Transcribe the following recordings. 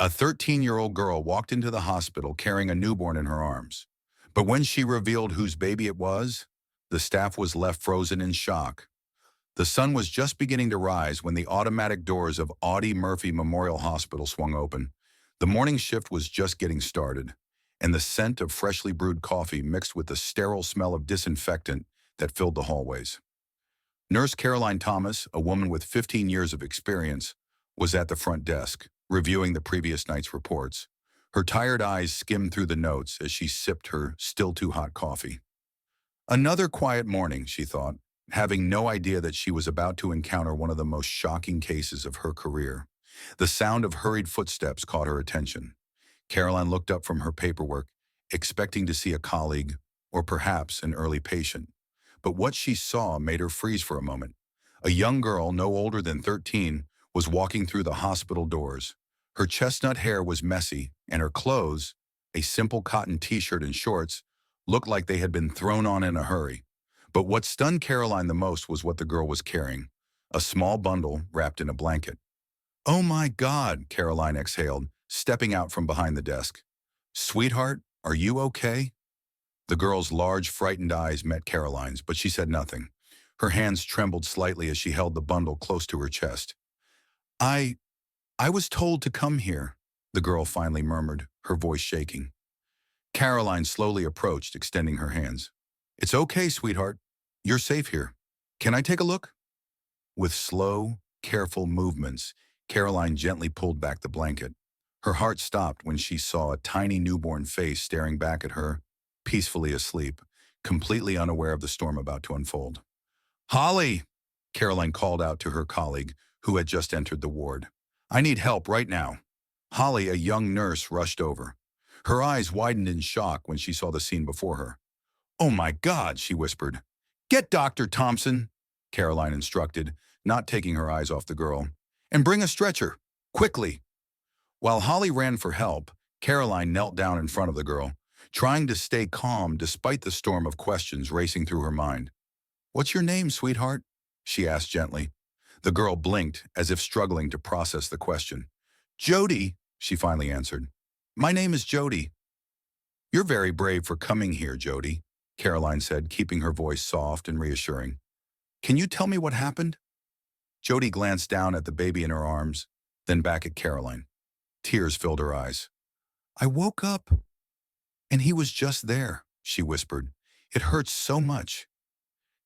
A 13-year-old girl walked into the hospital carrying a newborn in her arms. But when she revealed whose baby it was, the staff was left frozen in shock. The sun was just beginning to rise when the automatic doors of Audie Murphy Memorial Hospital swung open. The morning shift was just getting started, and the scent of freshly brewed coffee mixed with the sterile smell of disinfectant that filled the hallways. Nurse Caroline Thomas, a woman with 15 years of experience, was at the front desk, reviewing the previous night's reports. Her tired eyes skimmed through the notes as she sipped her still-too-hot coffee. Another quiet morning, she thought, having no idea that she was about to encounter one of the most shocking cases of her career. The sound of hurried footsteps caught her attention. Caroline looked up from her paperwork, expecting to see a colleague or perhaps an early patient. But what she saw made her freeze for a moment. A young girl, no older than 13, was walking through the hospital doors. Her chestnut hair was messy, and her clothes, a simple cotton t-shirt and shorts, looked like they had been thrown on in a hurry. But what stunned Caroline the most was what the girl was carrying, a small bundle wrapped in a blanket. "Oh my God," Caroline exhaled, stepping out from behind the desk. "Sweetheart, are you okay?" The girl's large, frightened eyes met Caroline's, but she said nothing. Her hands trembled slightly as she held the bundle close to her chest. I I was told to come here," the girl finally murmured, her voice shaking. Caroline slowly approached, extending her hands. "It's okay, sweetheart. You're safe here. Can I take a look?" With slow, careful movements, Caroline gently pulled back the blanket. Her heart stopped when she saw a tiny newborn face staring back at her, peacefully asleep, completely unaware of the storm about to unfold. "Holly!" Caroline called out to her colleague, who had just entered the ward. "I need help right now." Holly, a young nurse, rushed over. Her eyes widened in shock when she saw the scene before her. "Oh my God," she whispered. "Get Dr. Thompson," Caroline instructed, not taking her eyes off the girl. "And bring a stretcher, quickly." While Holly ran for help, Caroline knelt down in front of the girl, trying to stay calm despite the storm of questions racing through her mind. "What's your name, sweetheart?" she asked gently. The girl blinked, as if struggling to process the question. "Jody," she finally answered. "My name is Jody." "You're very brave for coming here, Jody," Caroline said, keeping her voice soft and reassuring. "Can you tell me what happened?" Jody glanced down at the baby in her arms, then back at Caroline. Tears filled her eyes. "I woke up, and he was just there," she whispered. "It hurts so much."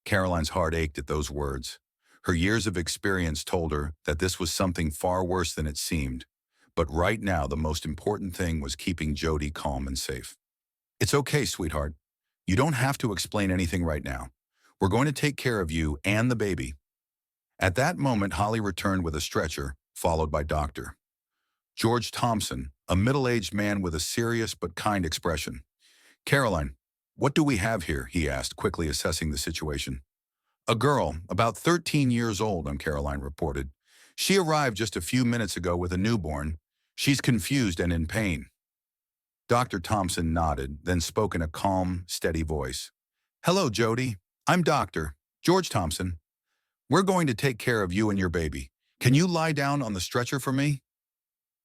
Caroline's heart ached at those words. Her years of experience told her that this was something far worse than it seemed. But right now, the most important thing was keeping Jody calm and safe. "It's okay, sweetheart. You don't have to explain anything right now. We're going to take care of you and the baby." At that moment, Holly returned with a stretcher, followed by Dr. George Thompson, a middle-aged man with a serious but kind expression. "Caroline, what do we have here?" he asked, quickly assessing the situation. "A girl, about 13 years old," Caroline reported. "She arrived just a few minutes ago with a newborn. She's confused and in pain." Dr. Thompson nodded, then spoke in a calm, steady voice. "Hello, Jody. I'm Dr. George Thompson. We're going to take care of you and your baby. Can you lie down on the stretcher for me?"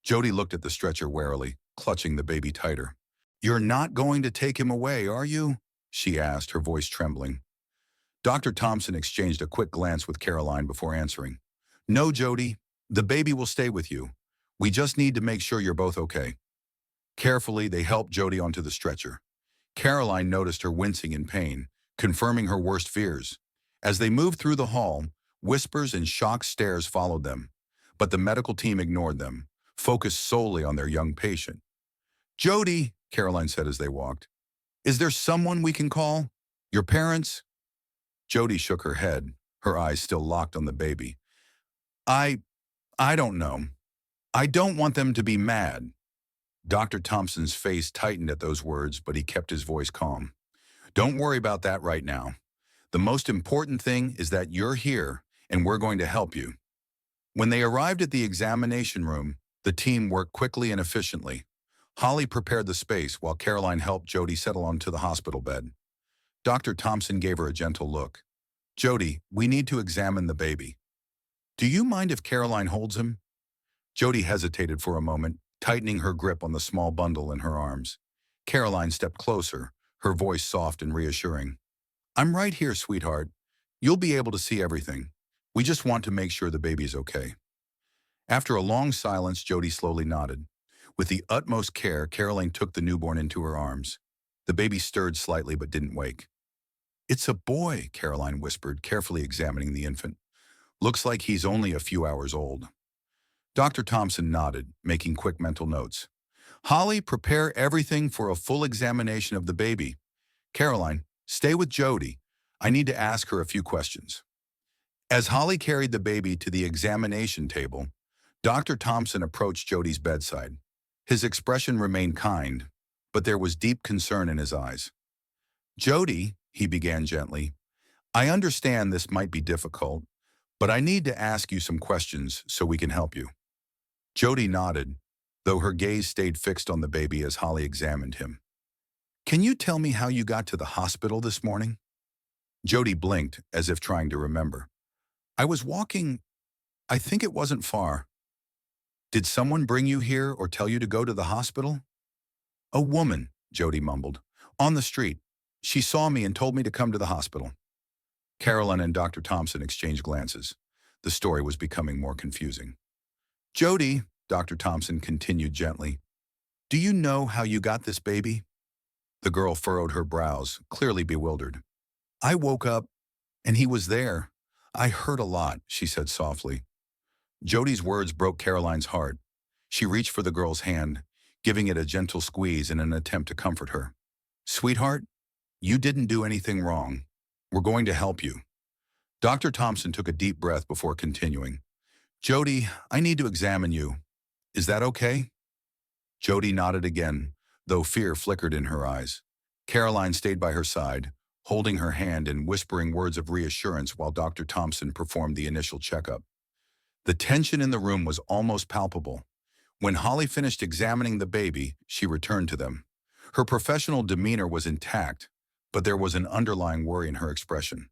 Jody looked at the stretcher warily, clutching the baby tighter. "You're not going to take him away, are you?" she asked, her voice trembling. Dr. Thompson exchanged a quick glance with Caroline before answering. "No, Jody. The baby will stay with you. We just need to make sure you're both okay." Carefully, they helped Jody onto the stretcher. Caroline noticed her wincing in pain, confirming her worst fears. As they moved through the hall, whispers and shocked stares followed them. But the medical team ignored them, focused solely on their young patient. "Jody," Caroline said as they walked, "is there someone we can call? Your parents?" Jody shook her head, her eyes still locked on the baby. I don't know. I don't want them to be mad." Dr. Thompson's face tightened at those words, but he kept his voice calm. "Don't worry about that right now. The most important thing is that you're here, and we're going to help you." When they arrived at the examination room, the team worked quickly and efficiently. Holly prepared the space while Caroline helped Jody settle onto the hospital bed. Dr. Thompson gave her a gentle look. "Jody, we need to examine the baby. Do you mind if Caroline holds him?" Jody hesitated for a moment, tightening her grip on the small bundle in her arms. Caroline stepped closer, her voice soft and reassuring. I'm right here, sweetheart. You'll be able to see everything. We just want to make sure the baby's okay. After a long silence, Jody slowly nodded. With the utmost care, Caroline took the newborn into her arms. The baby stirred slightly but didn't wake. It's a boy, Caroline whispered, carefully examining the infant. Looks like he's only a few hours old. Dr. Thompson nodded, making quick mental notes. Holly, prepare everything for a full examination of the baby. Caroline, stay with Jody. I need to ask her a few questions. As Holly carried the baby to the examination table, Dr. Thompson approached Jody's bedside. His expression remained kind, but there was deep concern in his eyes. Jody, he began gently, I understand this might be difficult, but I need to ask you some questions so we can help you. Jody nodded, though her gaze stayed fixed on the baby as Holly examined him. Can you tell me how you got to the hospital this morning? Jody blinked, as if trying to remember. I was walking. I think it wasn't far. Did someone bring you here or tell you to go to the hospital? A woman, Jody mumbled. On the street. She saw me and told me to come to the hospital. Caroline and Dr. Thompson exchanged glances. The story was becoming more confusing. Jody, Dr. Thompson continued gently, do you know how you got this baby? The girl furrowed her brows, clearly bewildered. I woke up, and he was there. I heard a lot, she said softly. Jody's words broke Caroline's heart. She reached for the girl's hand, giving it a gentle squeeze in an attempt to comfort her. Sweetheart, you didn't do anything wrong. We're going to help you. Dr. Thompson took a deep breath before continuing. Jody, I need to examine you. Is that okay? Jody nodded again, though fear flickered in her eyes. Caroline stayed by her side, holding her hand and whispering words of reassurance while Dr. Thompson performed the initial checkup. The tension in the room was almost palpable. When Holly finished examining the baby, she returned to them. Her professional demeanor was intact, but there was an underlying worry in her expression.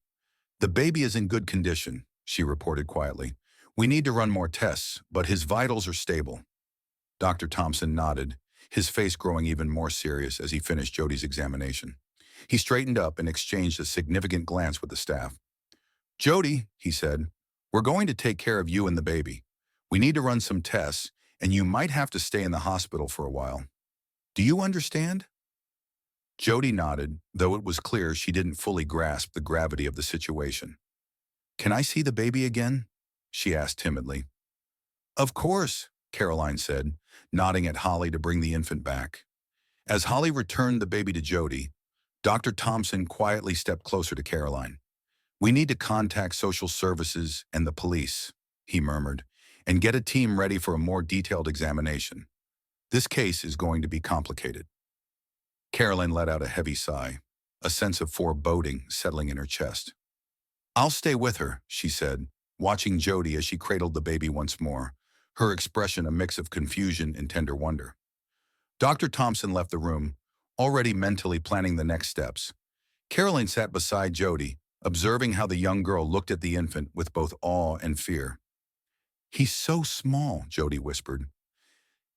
The baby is in good condition, she reported quietly. We need to run more tests, but his vitals are stable. Dr. Thompson nodded, his face growing even more serious as he finished Jody's examination. He straightened up and exchanged a significant glance with the staff. Jody, he said, we're going to take care of you and the baby. We need to run some tests, and you might have to stay in the hospital for a while. Do you understand? Jody nodded, though it was clear she didn't fully grasp the gravity of the situation. Can I see the baby again? She asked timidly. Of course, Caroline said, nodding at Holly to bring the infant back. As Holly returned the baby to Jody, Dr. Thompson quietly stepped closer to Caroline. We need to contact social services and the police, he murmured, and get a team ready for a more detailed examination. This case is going to be complicated. Caroline let out a heavy sigh, a sense of foreboding settling in her chest. I'll stay with her, she said, watching Jody as she cradled the baby once more, her expression a mix of confusion and tender wonder. Dr. Thompson left the room, already mentally planning the next steps. Caroline sat beside Jody, observing how the young girl looked at the infant with both awe and fear. He's so small, Jody whispered.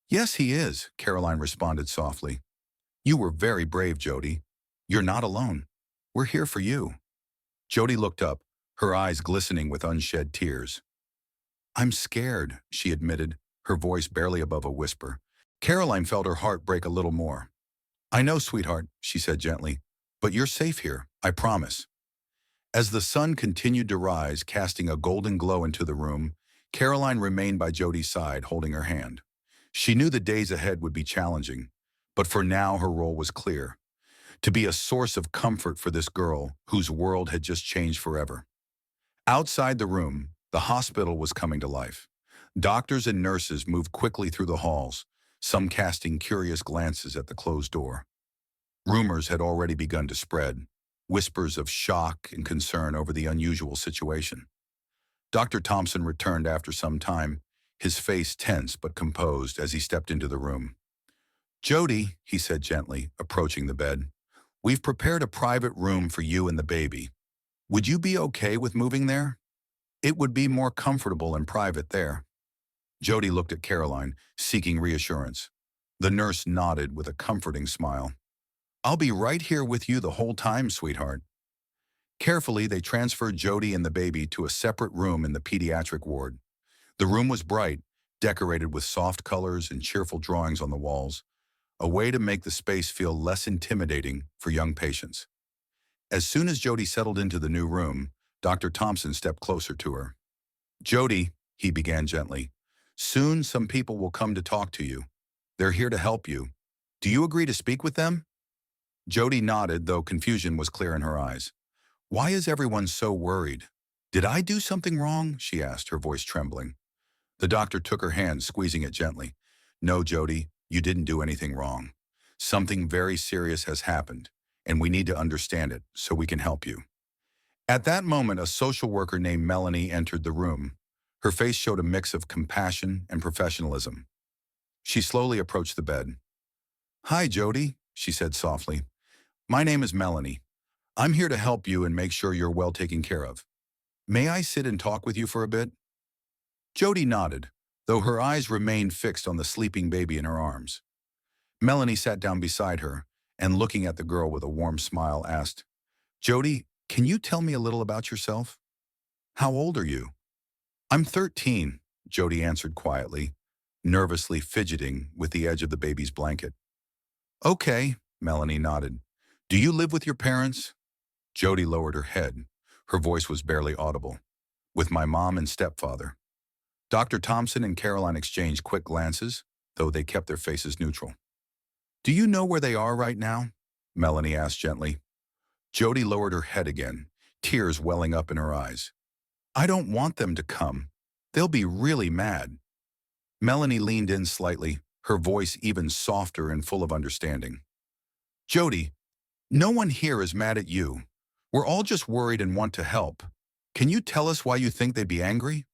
Yes, he is, Caroline responded softly. You were very brave, Jody. You're not alone. We're here for you. Jody looked up, her eyes glistening with unshed tears. I'm scared, she admitted, her voice barely above a whisper. Caroline felt her heart break a little more. I know, sweetheart, she said gently, but you're safe here, I promise. As the sun continued to rise, casting a golden glow into the room, Caroline remained by Jody's side, holding her hand. She knew the days ahead would be challenging, but for now her role was clear: to be a source of comfort for this girl whose world had just changed forever. Outside the room, the hospital was coming to life. Doctors and nurses moved quickly through the halls, some casting curious glances at the closed door. Rumors had already begun to spread, whispers of shock and concern over the unusual situation. Dr. Thompson returned after some time, his face tense but composed as he stepped into the room. Jody, he said gently, approaching the bed, we've prepared a private room for you and the baby. Would you be okay with moving there? It would be more comfortable and private there. Jody looked at Caroline, seeking reassurance. The nurse nodded with a comforting smile. I'll be right here with you the whole time, sweetheart. Carefully, they transferred Jody and the baby to a separate room in the pediatric ward. The room was bright, decorated with soft colors and cheerful drawings on the walls, a way to make the space feel less intimidating for young patients. As soon as Jody settled into the new room, Dr. Thompson stepped closer to her. Jody, he began gently, soon some people will come to talk to you. They're here to help you. Do you agree to speak with them? Jody nodded, though confusion was clear in her eyes. Why is everyone so worried? Did I do something wrong? She asked, her voice trembling. The doctor took her hand, squeezing it gently. No, Jody, you didn't do anything wrong. Something very serious has happened, and we need to understand it so we can help you. At that moment, a social worker named Melanie entered the room. Her face showed a mix of compassion and professionalism. She slowly approached the bed. Hi, Jody, she said softly. My name is Melanie. I'm here to help you and make sure you're well taken care of. May I sit and talk with you for a bit? Jody nodded, though her eyes remained fixed on the sleeping baby in her arms. Melanie sat down beside her and, looking at the girl with a warm smile, asked, Jody, can you tell me a little about yourself? How old are you? I'm 13, Jody answered quietly, nervously fidgeting with the edge of the baby's blanket. Okay, Melanie nodded. Do you live with your parents? Jody lowered her head. Her voice was barely audible. With my mom and stepfather. Dr. Thompson and Caroline exchanged quick glances, though they kept their faces neutral. Do you know where they are right now? Melanie asked gently. Jody lowered her head again, tears welling up in her eyes. I don't want them to come. They'll be really mad. Melanie leaned in slightly, her voice even softer and full of understanding. Jody, no one here is mad at you. We're all just worried and want to help. Can you tell us why you think they'd be angry?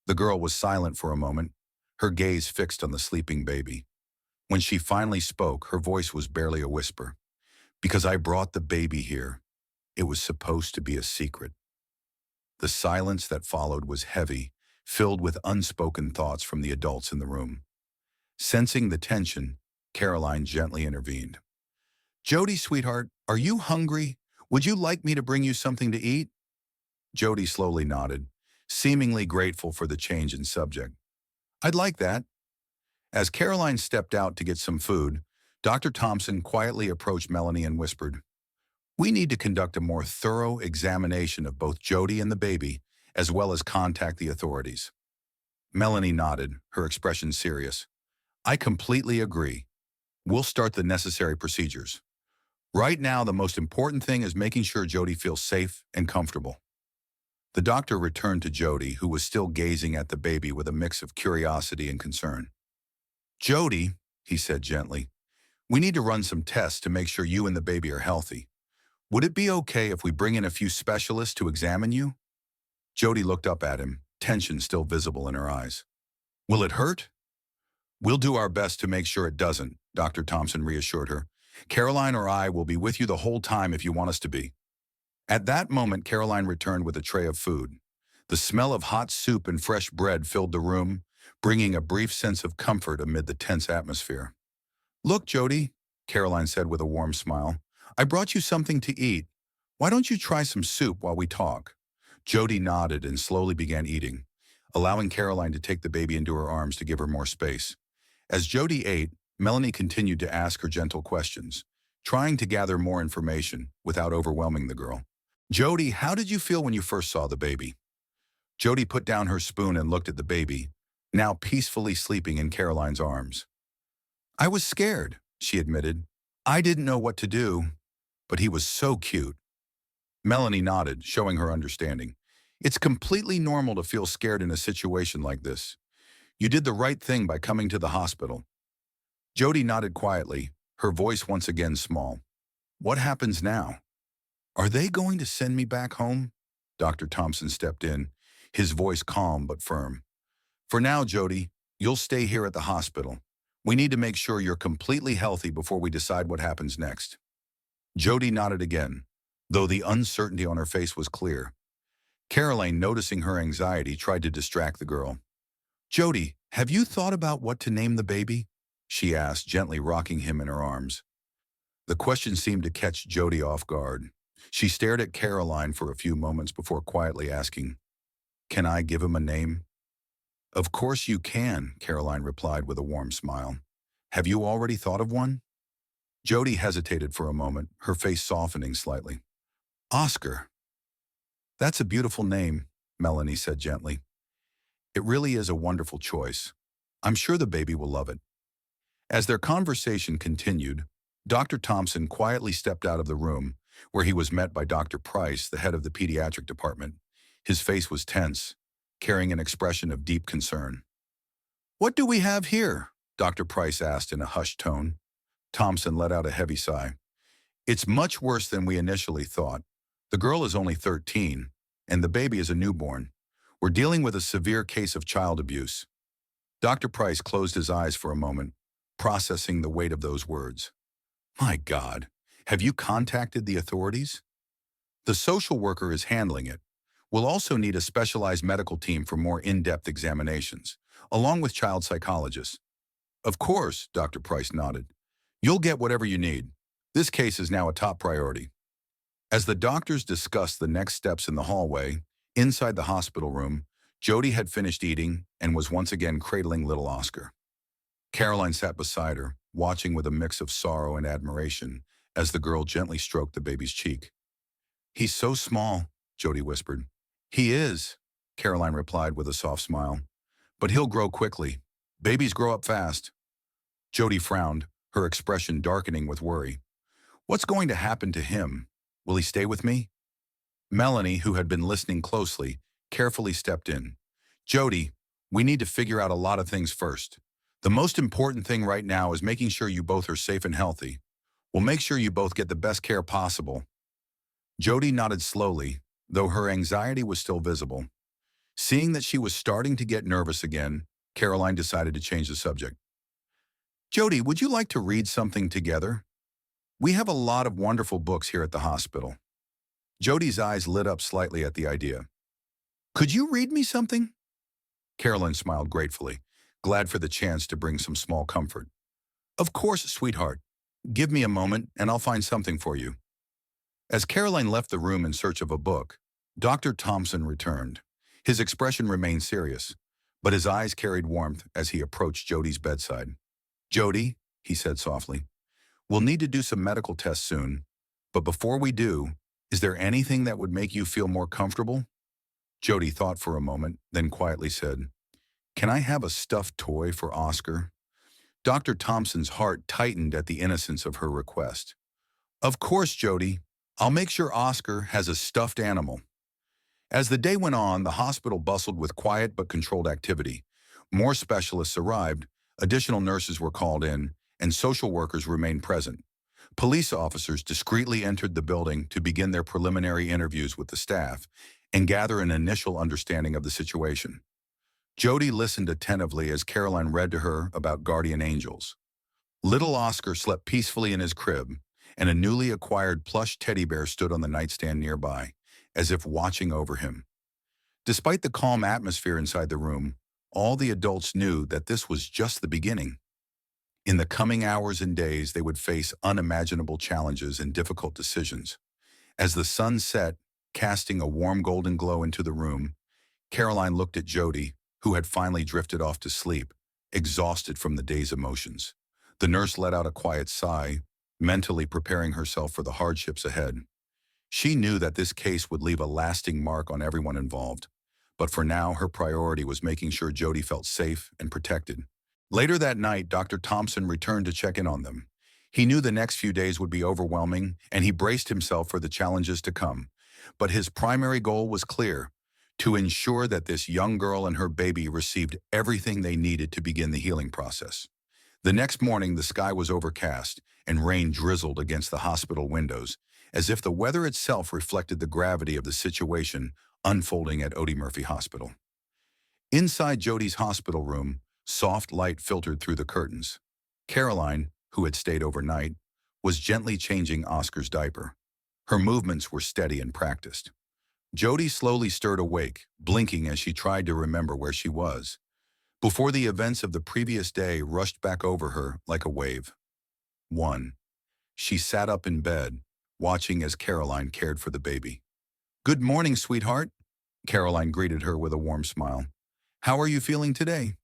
The girl was silent for a moment, her gaze fixed on the sleeping baby. When she finally spoke, her voice was barely a whisper. Because I brought the baby here. It was supposed to be a secret. The silence that followed was heavy, filled with unspoken thoughts from the adults in the room. Sensing the tension, Caroline gently intervened. Jody, sweetheart, are you hungry? Would you like me to bring you something to eat? Jody slowly nodded, seemingly grateful for the change in subject. I'd like that. As Caroline stepped out to get some food, Dr. Thompson quietly approached Melanie and whispered, We need to conduct a more thorough examination of both Jody and the baby, as well as contact the authorities. Melanie nodded, her expression serious. I completely agree. We'll start the necessary procedures. Right now, the most important thing is making sure Jody feels safe and comfortable. The doctor returned to Jody, who was still gazing at the baby with a mix of curiosity and concern. Jody, he said gently, we need to run some tests to make sure you and the baby are healthy. Would it be okay if we bring in a few specialists to examine you? Jody looked up at him, tension still visible in her eyes. Will it hurt? We'll do our best to make sure it doesn't, Dr. Thompson reassured her. Caroline or I will be with you the whole time if you want us to be. At that moment, Caroline returned with a tray of food. The smell of hot soup and fresh bread filled the room, bringing a brief sense of comfort amid the tense atmosphere. Look, Jody, Caroline said with a warm smile, I brought you something to eat. Why don't you try some soup while we talk? Jody nodded and slowly began eating, allowing Caroline to take the baby into her arms to give her more space. As Jody ate, Melanie continued to ask her gentle questions, trying to gather more information without overwhelming the girl. Jody, how did you feel when you first saw the baby? Jody put down her spoon and looked at the baby, now peacefully sleeping in Caroline's arms. I was scared, she admitted. I didn't know what to do, but he was so cute. Melanie nodded, showing her understanding. It's completely normal to feel scared in a situation like this. You did the right thing by coming to the hospital. Jody nodded quietly, her voice once again small. What happens now? Are they going to send me back home? Dr. Thompson stepped in, his voice calm but firm. For now, Jody, you'll stay here at the hospital. We need to make sure you're completely healthy before we decide what happens next. Jody nodded again, though the uncertainty on her face was clear. Caroline, noticing her anxiety, tried to distract the girl. Jody, have you thought about what to name the baby? she asked, gently rocking him in her arms. The question seemed to catch Jody off guard. She stared at Caroline for a few moments before quietly asking, "Can I give him a name?" "Of course you can," Caroline replied with a warm smile. "Have you already thought of one?" Jody hesitated for a moment, her face softening slightly. "Oscar. That's a beautiful name," Melanie said gently. "It really is a wonderful choice. I'm sure the baby will love it." As their conversation continued, Dr. Thompson quietly stepped out of the room, where he was met by Dr. Price, the head of the pediatric department. His face was tense, carrying an expression of deep concern. "What do we have here?" Dr. Price asked in a hushed tone. Thompson let out a heavy sigh. "It's much worse than we initially thought. The girl is only 13, and the baby is a newborn. We're dealing with a severe case of child abuse." Dr. Price closed his eyes for a moment, processing the weight of those words. "My God, have you contacted the authorities?" "The social worker is handling it. We'll also need a specialized medical team for more in-depth examinations, along with child psychologists." "Of course," Dr. Price nodded. "You'll get whatever you need. This case is now a top priority." As the doctors discussed the next steps in the hallway, inside the hospital room, Jody had finished eating and was once again cradling little Oscar. Caroline sat beside her, watching with a mix of sorrow and admiration as the girl gently stroked the baby's cheek. "He's so small," Jody whispered. "He is," Caroline replied with a soft smile. "But he'll grow quickly. Babies grow up fast." Jody frowned, her expression darkening with worry. "What's going to happen to him? Will he stay with me?" Melanie, who had been listening closely, carefully stepped in. "Jody, we need to figure out a lot of things first. The most important thing right now is making sure you both are safe and healthy. We'll make sure you both get the best care possible." Jody nodded slowly, though her anxiety was still visible. Seeing that she was starting to get nervous again, Caroline decided to change the subject. "Jody, would you like to read something together? We have a lot of wonderful books here at the hospital." Jody's eyes lit up slightly at the idea. "Could you read me something?" Caroline smiled gratefully, glad for the chance to bring some small comfort. "Of course, sweetheart. Give me a moment and I'll find something for you." As Caroline left the room in search of a book, Dr. Thompson returned. His expression remained serious, but his eyes carried warmth as he approached Jody's bedside. "Jody," he said softly, "we'll need to do some medical tests soon, but before we do, is there anything that would make you feel more comfortable?" Jody thought for a moment, then quietly said, "Can I have a stuffed toy for Oscar?" Dr. Thompson's heart tightened at the innocence of her request. "Of course, Jody. I'll make sure Oscar has a stuffed animal." As the day went on, the hospital bustled with quiet but controlled activity. More specialists arrived, additional nurses were called in, and social workers remained present. Police officers discreetly entered the building to begin their preliminary interviews with the staff and gather an initial understanding of the situation. Jody listened attentively as Caroline read to her about guardian angels. Little Oscar slept peacefully in his crib, and a newly acquired plush teddy bear stood on the nightstand nearby, as if watching over him. Despite the calm atmosphere inside the room, all the adults knew that this was just the beginning. In the coming hours and days, they would face unimaginable challenges and difficult decisions. As the sun set, casting a warm golden glow into the room, Caroline looked at Jody, who had finally drifted off to sleep, exhausted from the day's emotions. The nurse let out a quiet sigh, mentally preparing herself for the hardships ahead. She knew that this case would leave a lasting mark on everyone involved, but for now her priority was making sure Jody felt safe and protected. Later that night, Dr. Thompson returned to check in on them. He knew the next few days would be overwhelming, and he braced himself for the challenges to come. But his primary goal was clear: to ensure that this young girl and her baby received everything they needed to begin the healing process. The next morning, the sky was overcast, and rain drizzled against the hospital windows, as if the weather itself reflected the gravity of the situation unfolding at Odie Murphy Hospital. Inside Jody's hospital room, soft light filtered through the curtains. Caroline, who had stayed overnight, was gently changing Oscar's diaper. Her movements were steady and practiced. Jody slowly stirred awake, blinking as she tried to remember where she was. before the events of the previous day rushed back over her like a wave. 1. She sat up in bed, watching as Caroline cared for the baby. "Good morning, sweetheart," Caroline greeted her with a warm smile. "How are you feeling today?"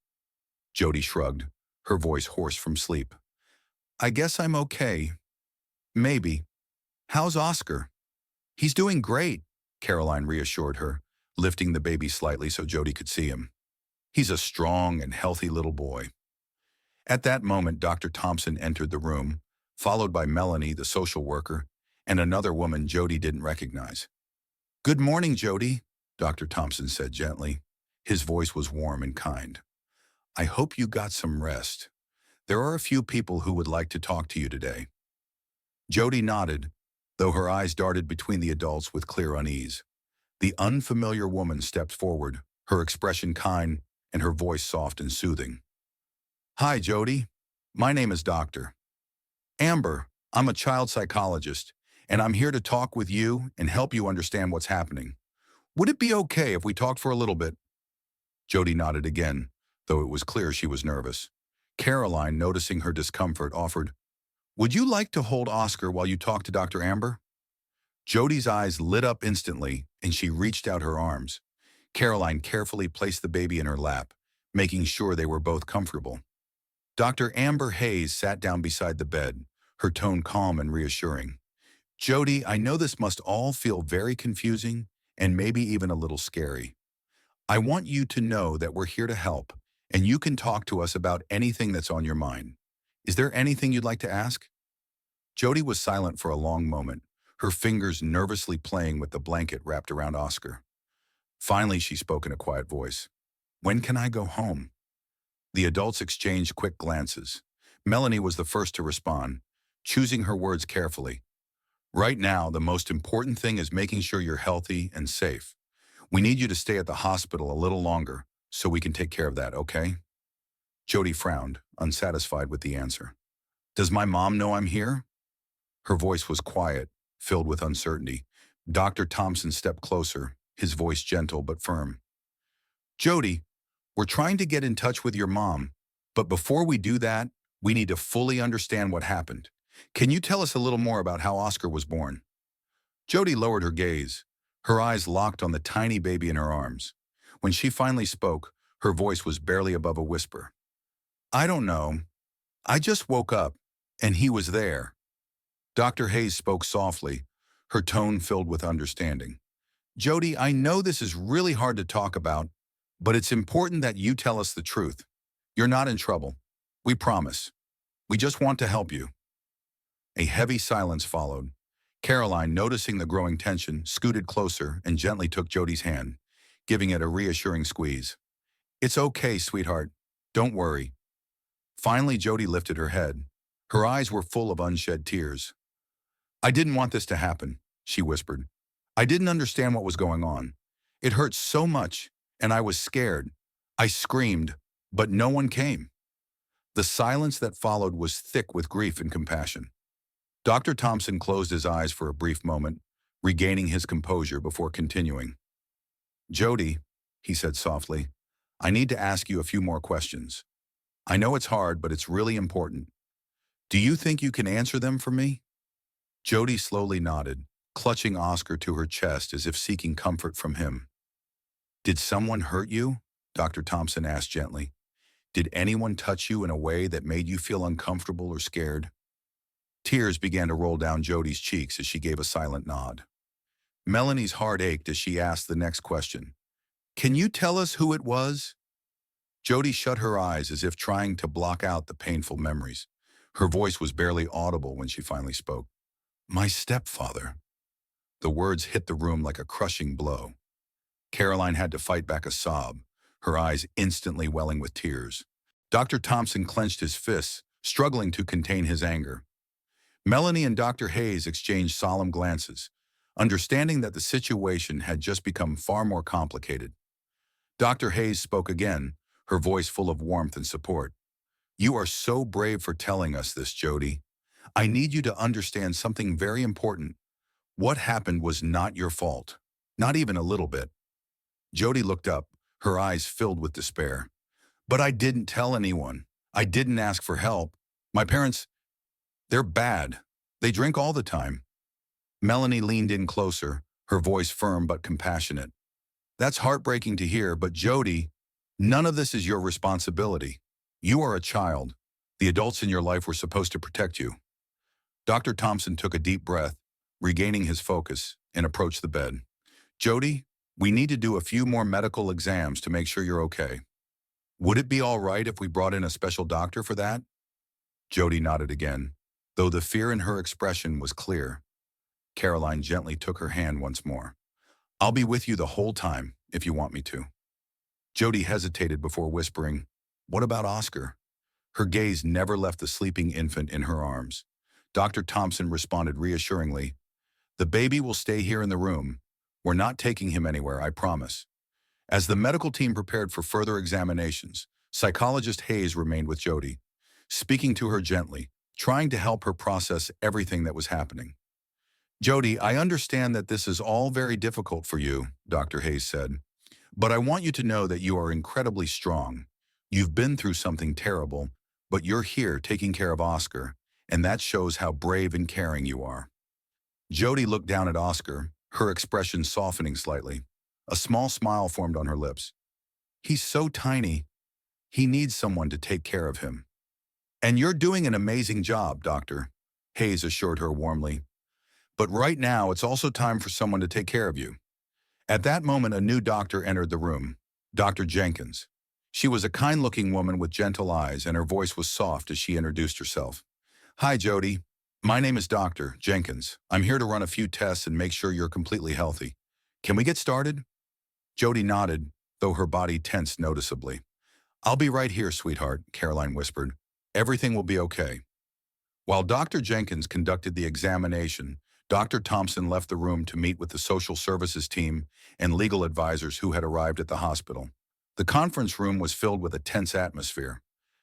Jody shrugged, her voice hoarse from sleep. "I guess I'm okay. Maybe. How's Oscar?" "He's doing great," Caroline reassured her, lifting the baby slightly so Jody could see him. "He's a strong and healthy little boy." At that moment, Dr. Thompson entered the room, followed by Melanie, the social worker, and another woman Jody didn't recognize. "Good morning, Jody," Dr. Thompson said gently. His voice was warm and kind. "I hope you got some rest. There are a few people who would like to talk to you today." Jody nodded, though her eyes darted between the adults with clear unease. The unfamiliar woman stepped forward, her expression kind and her voice soft and soothing. "Hi, Jody. My name is Dr. Amber. I'm a child psychologist, and I'm here to talk with you and help you understand what's happening. Would it be okay if we talked for a little bit?" Jody nodded again, though it was clear she was nervous. Caroline, noticing her discomfort, offered, "Would you like to hold Oscar while you talk to Dr. Amber?" Jody's eyes lit up instantly, and she reached out her arms. Caroline carefully placed the baby in her lap, making sure they were both comfortable. Dr. Amber Hayes sat down beside the bed, her tone calm and reassuring. "Jody, I know this must all feel very confusing and maybe even a little scary. I want you to know that we're here to help, and you can talk to us about anything that's on your mind. Is there anything you'd like to ask?" Jody was silent for a long moment, her fingers nervously playing with the blanket wrapped around Oscar. Finally, she spoke in a quiet voice. "When can I go home?" The adults exchanged quick glances. Melanie was the first to respond, choosing her words carefully. "Right now, the most important thing is making sure you're healthy and safe. We need you to stay at the hospital a little longer so we can take care of that, okay?" Jody frowned, unsatisfied with the answer. "Does my mom know I'm here?" Her voice was quiet, filled with uncertainty. Dr. Thompson stepped closer, his voice gentle but firm. "Jody, we're trying to get in touch with your mom, but before we do that, we need to fully understand what happened. Can you tell us a little more about how Oscar was born?" Jody lowered her gaze, her eyes locked on the tiny baby in her arms. When she finally spoke, her voice was barely above a whisper. "I don't know. I just woke up, and he was there." Dr. Hayes spoke softly, her tone filled with understanding. "Jody, I know this is really hard to talk about, but it's important that you tell us the truth. You're not in trouble. We promise. We just want to help you." A heavy silence followed. Caroline, noticing the growing tension, scooted closer and gently took Jody's hand, giving it a reassuring squeeze. "It's okay, sweetheart. Don't worry." Finally, Jody lifted her head. Her eyes were full of unshed tears. "I didn't want this to happen," she whispered. "I didn't understand what was going on. It hurt so much, and I was scared. I screamed, but no one came." The silence that followed was thick with grief and compassion. Dr. Thompson closed his eyes for a brief moment, regaining his composure before continuing. "Jody," he said softly, "I need to ask you a few more questions. I know it's hard, but it's really important. Do you think you can answer them for me?" Jody slowly nodded, clutching Oscar to her chest as if seeking comfort from him. "Did someone hurt you?" Dr. Thompson asked gently. "Did anyone touch you in a way that made you feel uncomfortable or scared?" Tears began to roll down Jody's cheeks as she gave a silent nod. Melanie's heart ached as she asked the next question. "Can you tell us who it was?" Jody shut her eyes as if trying to block out the painful memories. Her voice was barely audible when she finally spoke. "My stepfather." The words hit the room like a crushing blow. Caroline had to fight back a sob, her eyes instantly welling with tears. Dr. Thompson clenched his fists, struggling to contain his anger. Melanie and Dr. Hayes exchanged solemn glances, understanding that the situation had just become far more complicated. Dr. Hayes spoke again, her voice full of warmth and support. "You are so brave for telling us this, Jody. I need you to understand something very important. What happened was not your fault. Not even a little bit." Jody looked up, her eyes filled with despair. But I didn't tell anyone. I didn't ask for help. My parents, they're bad. They drink all the time. Melanie leaned in closer, her voice firm but compassionate. That's heartbreaking to hear, but Jody, none of this is your responsibility. You are a child. The adults in your life were supposed to protect you. Dr. Thompson took a deep breath, regaining his focus, and approached the bed. Jody, we need to do a few more medical exams to make sure you're okay. Would it be all right if we brought in a special doctor for that? Jody nodded again, though the fear in her expression was clear. Caroline gently took her hand once more. I'll be with you the whole time, if you want me to. Jody hesitated before whispering, what about Oscar? Her gaze never left the sleeping infant in her arms. Dr. Thompson responded reassuringly, the baby will stay here in the room. We're not taking him anywhere, I promise. As the medical team prepared for further examinations, psychologist Hayes remained with Jody, speaking to her gently, trying to help her process everything that was happening. Jody, I understand that this is all very difficult for you, Dr. Hayes said, but I want you to know that you are incredibly strong. You've been through something terrible, but you're here taking care of Oscar, and that shows how brave and caring you are. Jody looked down at Oscar, her expression softening slightly. A small smile formed on her lips. He's so tiny. He needs someone to take care of him. And you're doing an amazing job, Doctor, Hayes assured her warmly. But right now, it's also time for someone to take care of you. At that moment, a new doctor entered the room, Dr. Jenkins. She was a kind-looking woman with gentle eyes, and her voice was soft as she introduced herself. Hi, Jody. My name is Dr. Jenkins. I'm here to run a few tests and make sure you're completely healthy. Can we get started? Jody nodded, though her body tensed noticeably. I'll be right here, sweetheart, Caroline whispered. Everything will be okay. While Dr. Jenkins conducted the examination, Dr. Thompson left the room to meet with the social services team and legal advisors who had arrived at the hospital. The conference room was filled with a tense atmosphere.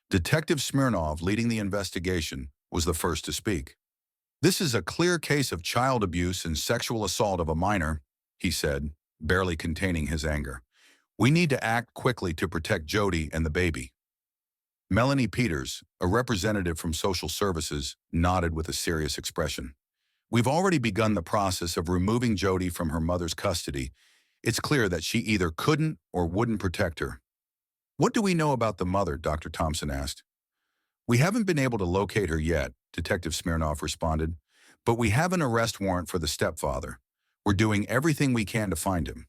Detective Smirnov, leading the investigation, was the first to speak. This is a clear case of child abuse and sexual assault of a minor, he said, barely containing his anger. We need to act quickly to protect Jody and the baby. Melanie Peters, a representative from social services, nodded with a serious expression. We've already begun the process of removing Jody from her mother's custody. It's clear that she either couldn't or wouldn't protect her. What do we know about the mother? Dr. Thompson asked. We haven't been able to locate her yet, Detective Smirnov responded, but we have an arrest warrant for the stepfather. We're doing everything we can to find him.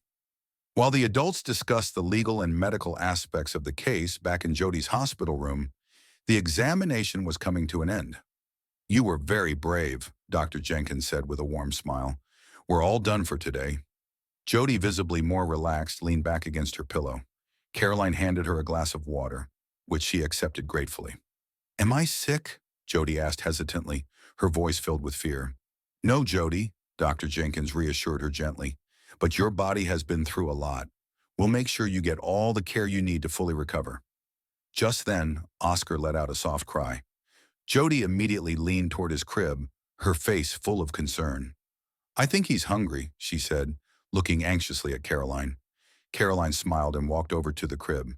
While the adults discussed the legal and medical aspects of the case back in Jody's hospital room, the examination was coming to an end. You were very brave, Dr. Jenkins said with a warm smile. We're all done for today. Jody, visibly more relaxed, leaned back against her pillow. Caroline handed her a glass of water, which she accepted gratefully. Am I sick? Jody asked hesitantly, her voice filled with fear. No, Jody, Dr. Jenkins reassured her gently, but your body has been through a lot. We'll make sure you get all the care you need to fully recover. Just then, Oscar let out a soft cry. Jody immediately leaned toward his crib, her face full of concern. I think he's hungry, she said, looking anxiously at Caroline. Caroline smiled and walked over to the crib.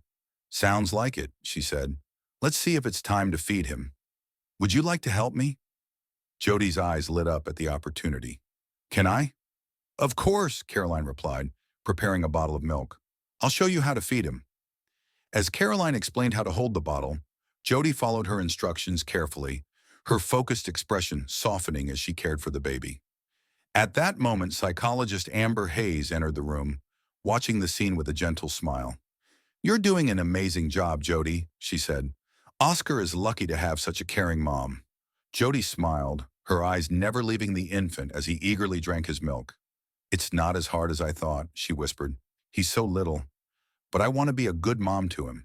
Sounds like it, she said. Let's see if it's time to feed him. Would you like to help me? Jody's eyes lit up at the opportunity. Can I? Of course, Caroline replied, preparing a bottle of milk. I'll show you how to feed him. As Caroline explained how to hold the bottle, Jody followed her instructions carefully, her focused expression softening as she cared for the baby. At that moment, psychologist Amber Hayes entered the room, watching the scene with a gentle smile. You're doing an amazing job, Jody, she said. Oscar is lucky to have such a caring mom. Jody smiled, her eyes never leaving the infant as he eagerly drank his milk. It's not as hard as I thought, she whispered. He's so little, but I want to be a good mom to him.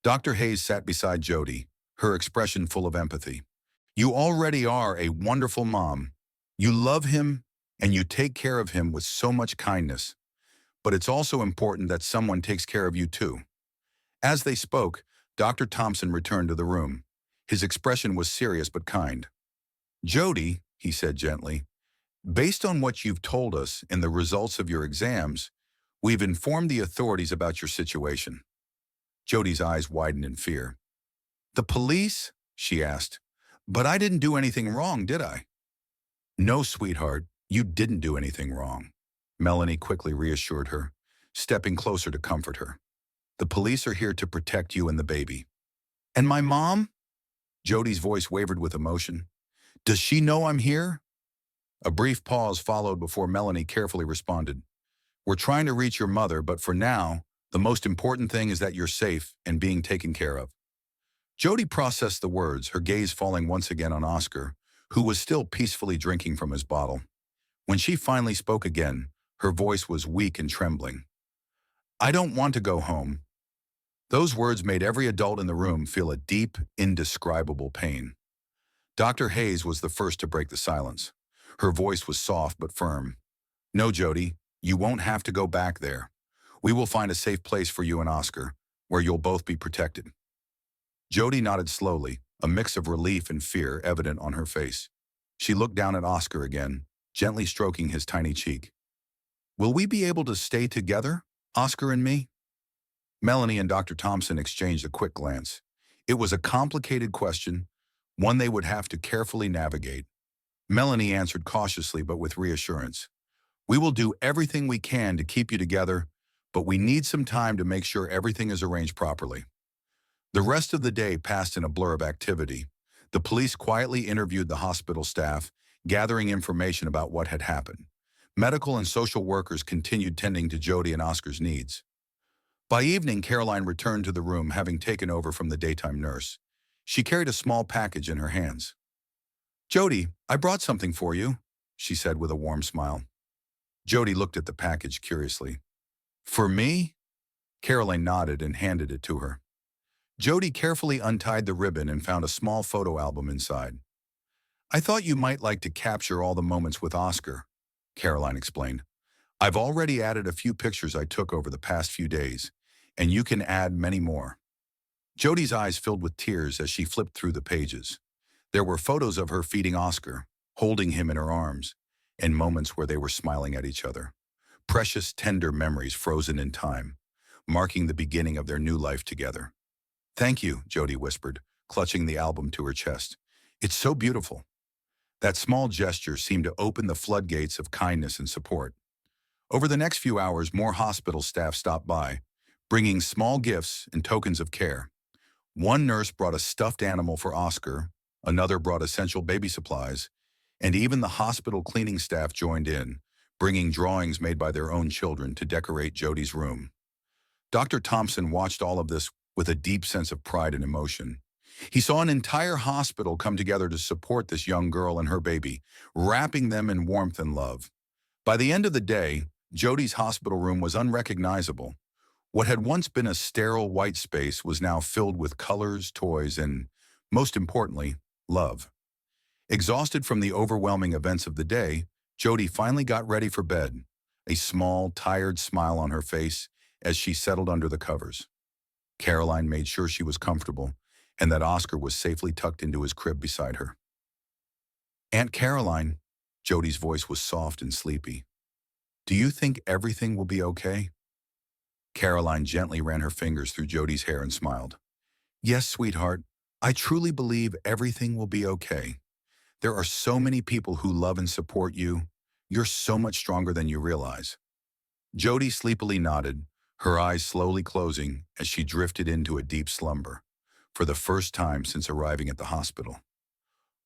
Dr. Hayes sat beside Jody, her expression full of empathy. You already are a wonderful mom. You love him and you take care of him with so much kindness. But it's also important that someone takes care of you too. As they spoke, Dr. Thompson returned to the room. His expression was serious but kind. Jody, he said gently, based on what you've told us and the results of your exams, we've informed the authorities about your situation. Jody's eyes widened in fear. "The police?" she asked. "But I didn't do anything wrong, did I?" "No, sweetheart, you didn't do anything wrong," Melanie quickly reassured her, stepping closer to comfort her. "The police are here to protect you and the baby." "And my mom?" Jody's voice wavered with emotion. "Does she know I'm here?" A brief pause followed before Melanie carefully responded. "We're trying to reach your mother, but for now, the most important thing is that you're safe and being taken care of." Jody processed the words, her gaze falling once again on Oscar, who was still peacefully drinking from his bottle. When she finally spoke again, her voice was weak and trembling. "I don't want to go home." Those words made every adult in the room feel a deep, indescribable pain. Dr. Hayes was the first to break the silence. Her voice was soft but firm. "No, Jody, you won't have to go back there. We will find a safe place for you and Oscar, where you'll both be protected." Jody nodded slowly, a mix of relief and fear evident on her face. She looked down at Oscar again, gently stroking his tiny cheek. "Will we be able to stay together, Oscar and me?" Melanie and Dr. Thompson exchanged a quick glance. It was a complicated question, one they would have to carefully navigate. Melanie answered cautiously but with reassurance. "We will do everything we can to keep you together, but we need some time to make sure everything is arranged properly." The rest of the day passed in a blur of activity. The police quietly interviewed the hospital staff, gathering information about what had happened. Medical and social workers continued tending to Jody and Oscar's needs. By evening, Caroline returned to the room, having taken over from the daytime nurse. She carried a small package in her hands. "Jody, I brought something for you," she said with a warm smile. Jody looked at the package curiously. "For me?" Caroline nodded and handed it to her. Jody carefully untied the ribbon and found a small photo album inside. "I thought you might like to capture all the moments with Oscar," Caroline explained. "I've already added a few pictures I took over the past few days, and you can add many more." Jody's eyes filled with tears as she flipped through the pages. There were photos of her feeding Oscar, holding him in her arms, and moments where they were smiling at each other. Precious, tender memories frozen in time, marking the beginning of their new life together. "Thank you," Jody whispered, clutching the album to her chest. "It's so beautiful." That small gesture seemed to open the floodgates of kindness and support. Over the next few hours, more hospital staff stopped by, bringing small gifts and tokens of care. One nurse brought a stuffed animal for Oscar, another brought essential baby supplies, and even the hospital cleaning staff joined in, bringing drawings made by their own children to decorate Jody's room. Dr. Thompson watched all of this with a deep sense of pride and emotion. He saw an entire hospital come together to support this young girl and her baby, wrapping them in warmth and love. By the end of the day, Jody's hospital room was unrecognizable. What had once been a sterile white space was now filled with colors, toys, and, most importantly, love. Exhausted from the overwhelming events of the day, Jody finally got ready for bed, a small, tired smile on her face as she settled under the covers. Caroline made sure she was comfortable and that Oscar was safely tucked into his crib beside her. "Aunt Caroline," Jody's voice was soft and sleepy. "Do you think everything will be okay?" Caroline gently ran her fingers through Jody's hair and smiled. "Yes, sweetheart, I truly believe everything will be okay. There are so many people who love and support you. You're so much stronger than you realize." Jody sleepily nodded, her eyes slowly closing as she drifted into a deep slumber, for the first time since arriving at the hospital.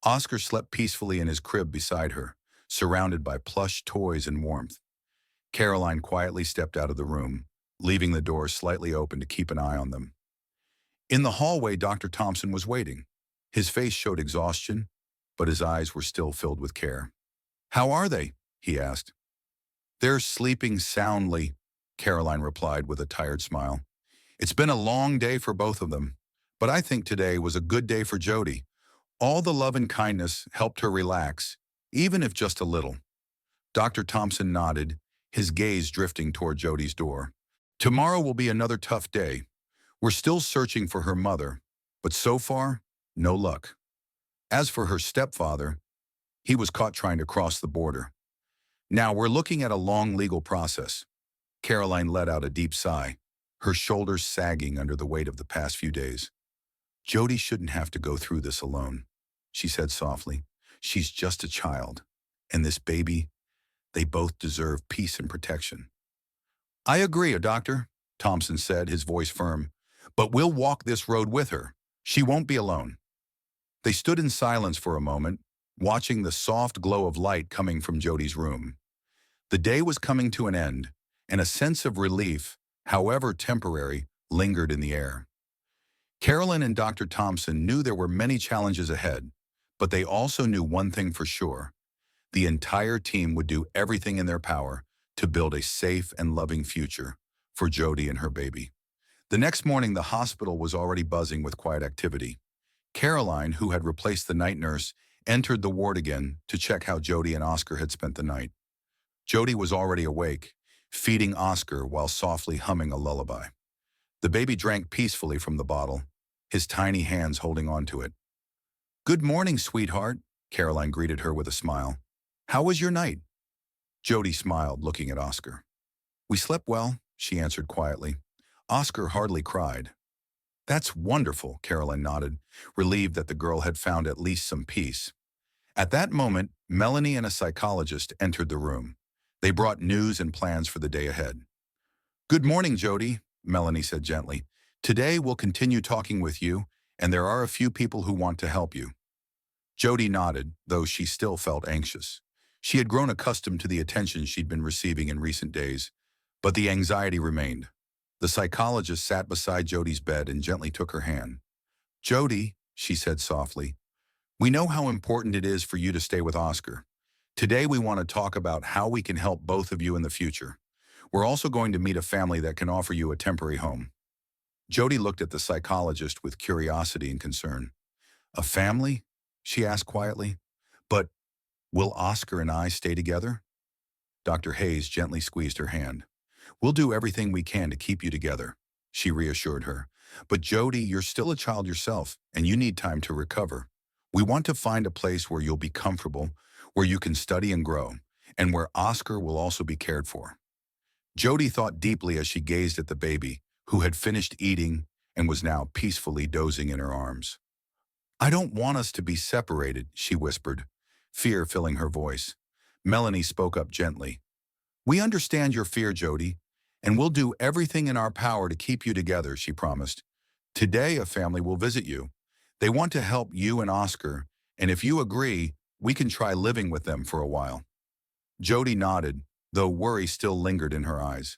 Oscar slept peacefully in his crib beside her, surrounded by plush toys and warmth. Caroline quietly stepped out of the room, leaving the door slightly open to keep an eye on them. In the hallway, Dr. Thompson was waiting. His face showed exhaustion, but his eyes were still filled with care. "How are they?" he asked. "They're sleeping soundly," Caroline replied with a tired smile. "It's been a long day for both of them, but I think today was a good day for Jody. All the love and kindness helped her relax, even if just a little." Dr. Thompson nodded, his gaze drifting toward Jody's door. "Tomorrow will be another tough day. We're still searching for her mother, but so far, no luck. As for her stepfather, he was caught trying to cross the border. Now we're looking at a long legal process." Caroline let out a deep sigh. her shoulders sagging under the weight of the past few days. Jody shouldn't have to go through this alone, she said softly. She's just a child, and this baby, they both deserve peace and protection. I agree, doctor, Thompson said, his voice firm. But we'll walk this road with her. She won't be alone. They stood in silence for a moment, watching the soft glow of light coming from Jody's room. The day was coming to an end, and a sense of relief, however temporary, lingered in the air. Carolyn and Dr. Thompson knew there were many challenges ahead, but they also knew one thing for sure. The entire team would do everything in their power to build a safe and loving future for Jody and her baby. The next morning, the hospital was already buzzing with quiet activity. Caroline, who had replaced the night nurse, entered the ward again to check how Jody and Oscar had spent the night. Jody was already awake, feeding Oscar while softly humming a lullaby. The baby drank peacefully from the bottle, his tiny hands holding onto it. Good morning, sweetheart, Caroline greeted her with a smile. How was your night? Jody smiled, looking at Oscar. We slept well, she answered quietly. Oscar hardly cried. That's wonderful, Caroline nodded, relieved that the girl had found at least some peace. At that moment, Melanie and a psychologist entered the room. They brought news and plans for the day ahead. Good morning, Jody, Melanie said gently. Today we'll continue talking with you, and there are a few people who want to help you. Jody nodded, though she still felt anxious. She had grown accustomed to the attention she'd been receiving in recent days, but the anxiety remained. The psychologist sat beside Jody's bed and gently took her hand. Jody, she said softly, we know how important it is for you to stay with Oscar. Today we want to talk about how we can help both of you in the future. We're also going to meet a family that can offer you a temporary home. Jody looked at the psychologist with curiosity and concern. A family? She asked quietly. But will Oscar and I stay together? Dr. Hayes gently squeezed her hand. We'll do everything we can to keep you together, she reassured her. But Jody, you're still a child yourself, and you need time to recover. We want to find a place where you'll be comfortable, where you can study and grow, and where Oscar will also be cared for. Jody thought deeply as she gazed at the baby, who had finished eating and was now peacefully dozing in her arms. I don't want us to be separated, she whispered, fear filling her voice. Melanie spoke up gently. We understand your fear, Jody, and we'll do everything in our power to keep you together, she promised. Today, a family will visit you. They want to help you and Oscar, and if you agree, we can try living with them for a while. Jody nodded, though worry still lingered in her eyes.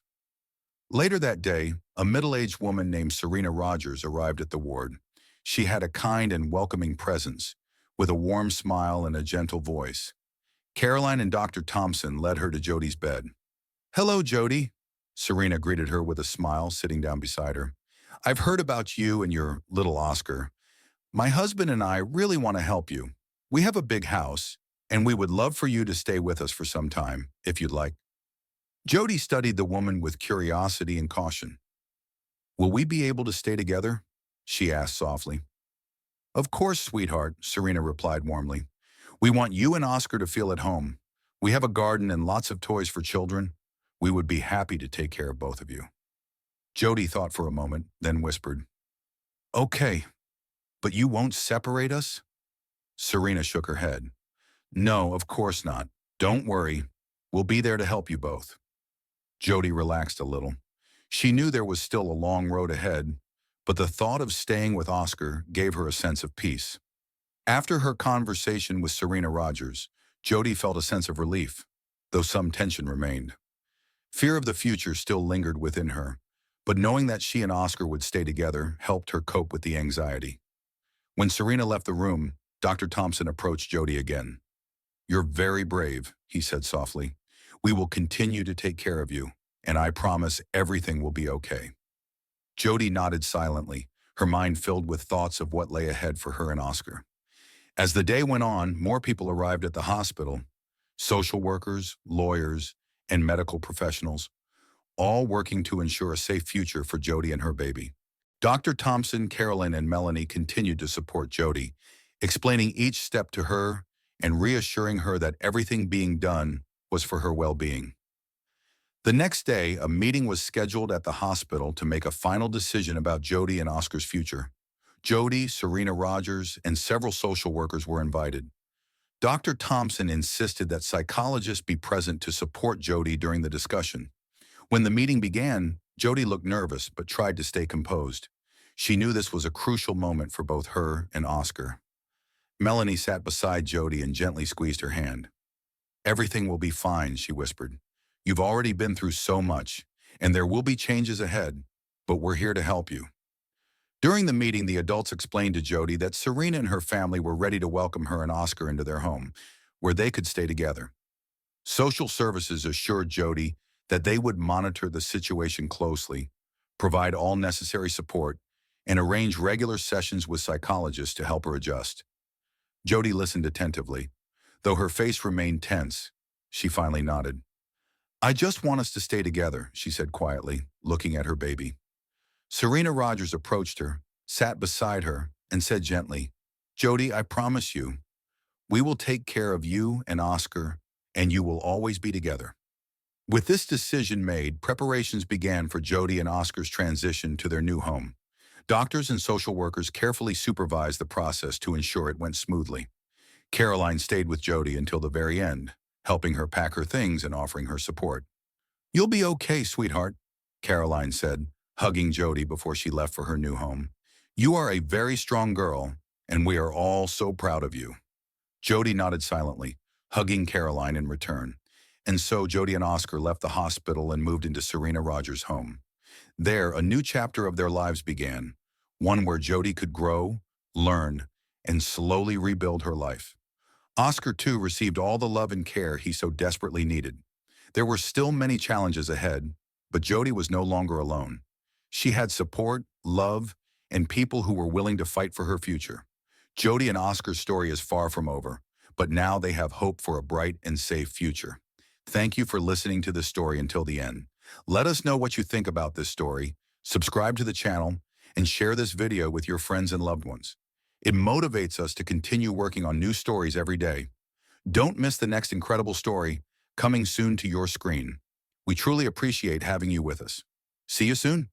Later that day, a middle-aged woman named Serena Rogers arrived at the ward. She had a kind and welcoming presence, with a warm smile and a gentle voice. Caroline and Dr. Thompson led her to Jody's bed. Hello, Jody, Serena greeted her with a smile, sitting down beside her. I've heard about you and your little Oscar. My husband and I really want to help you. We have a big house, and we would love for you to stay with us for some time, if you'd like. Jody studied the woman with curiosity and caution. Will we be able to stay together? She asked softly. Of course, sweetheart, Serena replied warmly. We want you and Oscar to feel at home. We have a garden and lots of toys for children. We would be happy to take care of both of you. Jody thought for a moment, then whispered, Okay, but you won't separate us? Serena shook her head. No, of course not. Don't worry. We'll be there to help you both. Jody relaxed a little. She knew there was still a long road ahead, but the thought of staying with Oscar gave her a sense of peace. After her conversation with Serena Rogers, Jody felt a sense of relief, though some tension remained. Fear of the future still lingered within her, but knowing that she and Oscar would stay together helped her cope with the anxiety. When Serena left the room, Dr. Thompson approached Jody again. You're very brave, he said softly. We will continue to take care of you, and I promise everything will be okay. Jody nodded silently, her mind filled with thoughts of what lay ahead for her and Oscar. As the day went on, more people arrived at the hospital, social workers, lawyers, and medical professionals, all working to ensure a safe future for Jody and her baby. Dr. Thompson, Carolyn, and Melanie continued to support Jody, explaining each step to her and reassuring her that everything being done was for her well-being. The next day, a meeting was scheduled at the hospital to make a final decision about Jody and Oscar's future. Jody, Serena Rogers, and several social workers were invited. Dr. Thompson insisted that psychologists be present to support Jody during the discussion. When the meeting began, Jody looked nervous but tried to stay composed. She knew this was a crucial moment for both her and Oscar. Melanie sat beside Jody and gently squeezed her hand. "Everything will be fine," she whispered. "You've already been through so much, and there will be changes ahead, but we're here to help you." During the meeting, the adults explained to Jody that Serena and her family were ready to welcome her and Oscar into their home, where they could stay together. Social services assured Jody that they would monitor the situation closely, provide all necessary support, and arrange regular sessions with psychologists to help her adjust. Jody listened attentively. Though her face remained tense, she finally nodded. "I just want us to stay together," she said quietly, looking at her baby. Serena Rogers approached her, sat beside her, and said gently, "Jody, I promise you, we will take care of you and Oscar, and you will always be together." With this decision made, preparations began for Jody and Oscar's transition to their new home. Doctors and social workers carefully supervised the process to ensure it went smoothly. Caroline stayed with Jody until the very end, helping her pack her things and offering her support. "You'll be okay, sweetheart," Caroline said, hugging Jody before she left for her new home. "You are a very strong girl, and we are all so proud of you." Jody nodded silently, hugging Caroline in return. And so Jody and Oscar left the hospital and moved into Serena Rogers' home. There, a new chapter of their lives began, one where Jody could grow, learn, and slowly rebuild her life. Oscar, too, received all the love and care he so desperately needed. There were still many challenges ahead, but Jody was no longer alone. She had support, love, and people who were willing to fight for her future. Jody and Oscar's story is far from over, but now they have hope for a bright and safe future. Thank you for listening to this story until the end. Let us know what you think about this story, subscribe to the channel, and share this video with your friends and loved ones. It motivates us to continue working on new stories every day. Don't miss the next incredible story coming soon to your screen. We truly appreciate having you with us. See you soon.